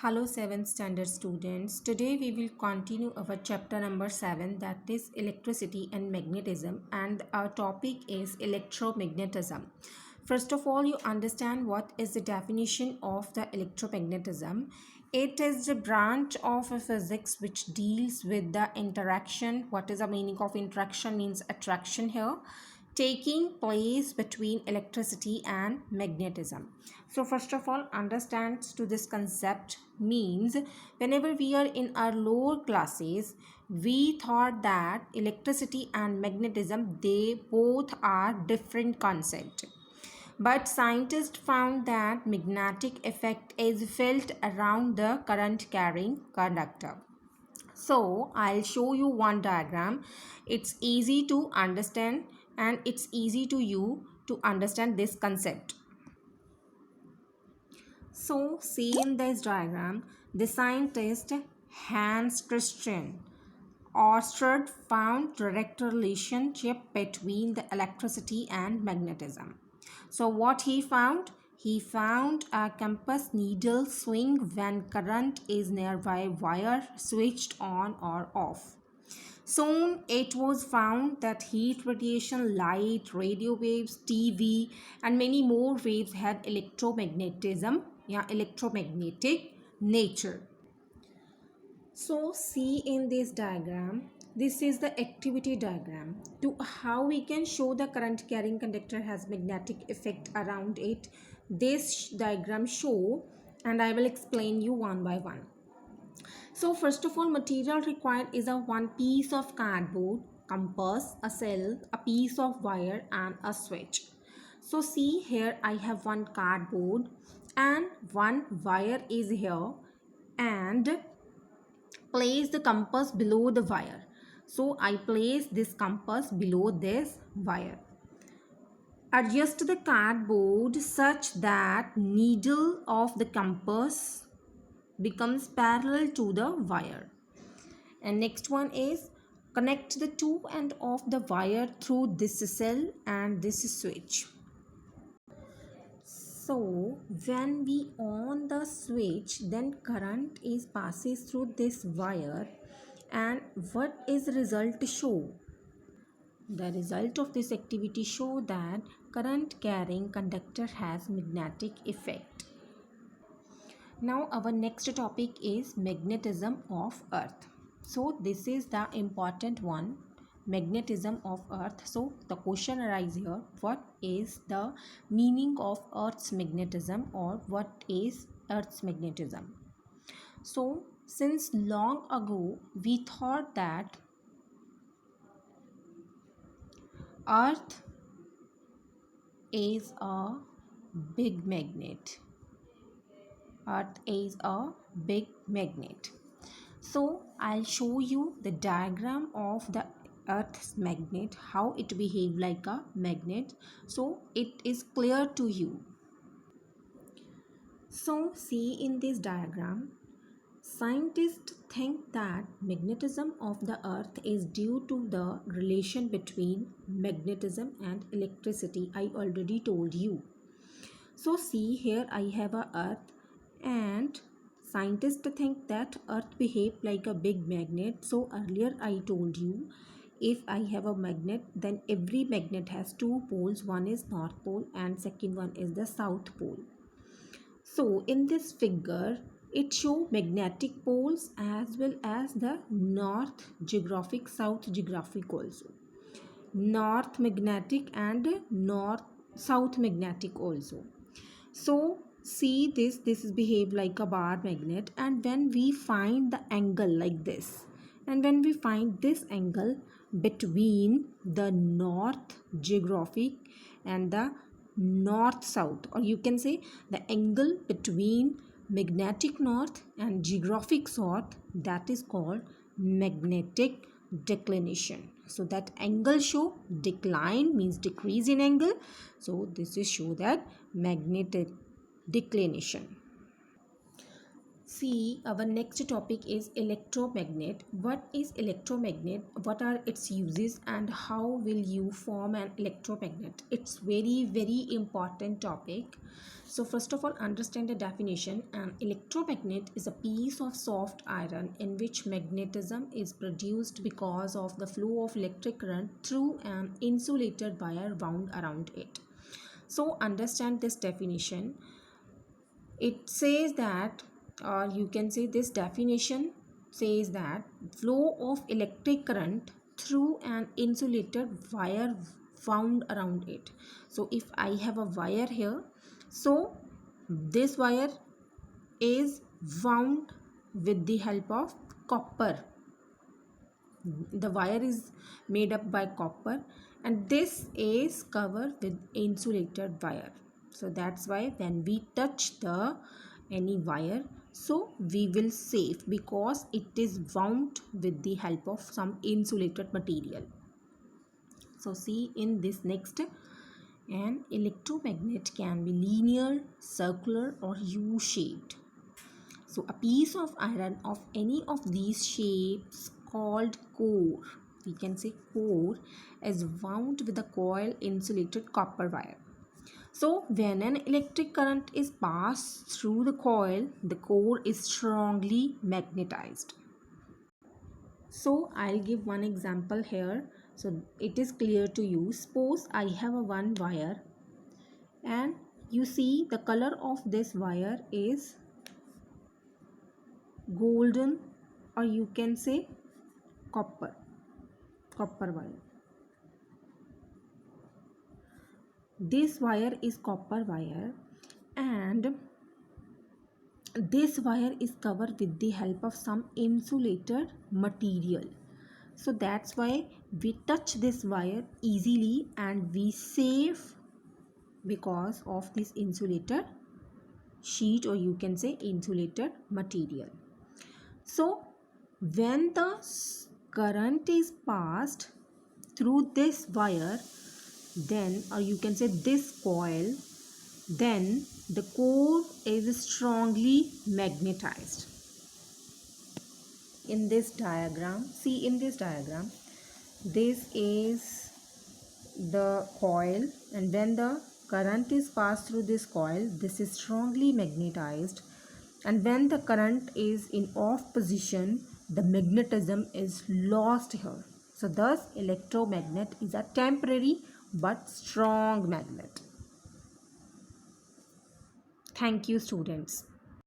Hello 7th standard students. Today we will continue our chapter number 7, that is electricity and magnetism, and our topic is electromagnetism. First of all, you understand what is the definition of the electromagnetism. It is the branch of a physics which deals with the interaction. What is the meaning of interaction? Means attraction here, taking place between electricity and magnetism. So first of all, understands to this concept means whenever we are in our lower classes, we thought that electricity and magnetism, they both are different concept, but scientists found that magnetic effect is felt around the current carrying conductor. So I'll show you one diagram. It's easy to understand and it's easy to you to understand this concept. So see in this diagram, the scientist Hans Christian Oersted found direct relationship between the electricity and magnetism. So what he found? He found a compass needle swing when current is nearby wire switched on or off. Soon it was found that heat radiation, light, radio waves, TV and many more waves had electromagnetic nature. So see in this diagram, this is the activity diagram to how we can show the current carrying conductor has magnetic effect around it. This diagram show, and I will explain you one by one. So first of all, material required is a one piece of cardboard, compass, a cell, a piece of wire and a switch. So see here I have one cardboard and one wire is here, and place the compass below the wire. So I place this compass below this wire. Adjust the cardboard such that needle of the compass becomes parallel to the wire. And next one is connect the to and of the wire through this cell and this switch. So when we on the switch, then current is passes through this wire, and what is result show? The result of this activity show that current carrying conductor has magnetic effect. Now our next topic is magnetism of earth. So this is the important one, magnetism of earth. So the question arises here, what is the meaning of earth's magnetism, or what is earth's magnetism? So since long ago we thought that earth is a big magnet. Earth is a big magnet. So I'll show you the diagram of the earth's magnet, how it behave like a magnet, so it is clear to you. So see in this diagram, scientists think that magnetism of the earth is due to the relation between magnetism and electricity. I already told you. So see here I have a earth, and scientists think that earth behave like a big magnet. So earlier I told you, if I have a magnet, then every magnet has two poles. One is north pole and second one is the south pole. So in this figure, it shows magnetic poles as well as the north geographic, south geographic also. North magnetic and north south magnetic also. So see this is behave like a bar magnet, and when we find the angle like this, and when we find this angle between the north geographic and the north south, or you can say the angle between magnetic north and geographic south, that is called magnetic declination. So that angle show decline, means decrease in angle. So this is show that magnetic declination. see, our next topic is electromagnet. What is electromagnet? What are its uses and how will you form an electromagnet? It's very important topic. So first of all, understand the definition. An electromagnet is a piece of soft iron in which magnetism is produced because of the flow of electric current through an insulated wire wound around it. So understand this definition. It says that, or you can say this definition says that flow of electric current through an insulated wire wound around it. So if I have a wire here, so this wire is wound with the help of copper. The wire is made up by copper and this is covered with insulated wire. So that's why when we touch the any wire, so we will save because it is wound with the help of some insulated material. So see in this next, an electromagnet can be linear, circular or U-shaped. So a piece of iron of any of these shapes called core, we can say core, is wound with a coil insulated copper wire. So when an electric current is passed through the core is strongly magnetized. So I'll give one example here so it is clear to you. Suppose I have a one wire and you see the color of this wire is golden, or you can say copper wire. This wire is copper wire and this wire is covered with the help of some insulated material. So that's why we touch this wire easily and we save because of this insulated sheet, or you can say insulated material. So when the current is passed through this wire, then, or you can say this coil, then the core is strongly magnetized. In this diagram, see in this diagram, this is the coil and when the current is passed through this coil, this is strongly magnetized, and when the current is in off position, the magnetism is lost here. So thus electromagnet is a temporary but strong magnet. Thank you, students.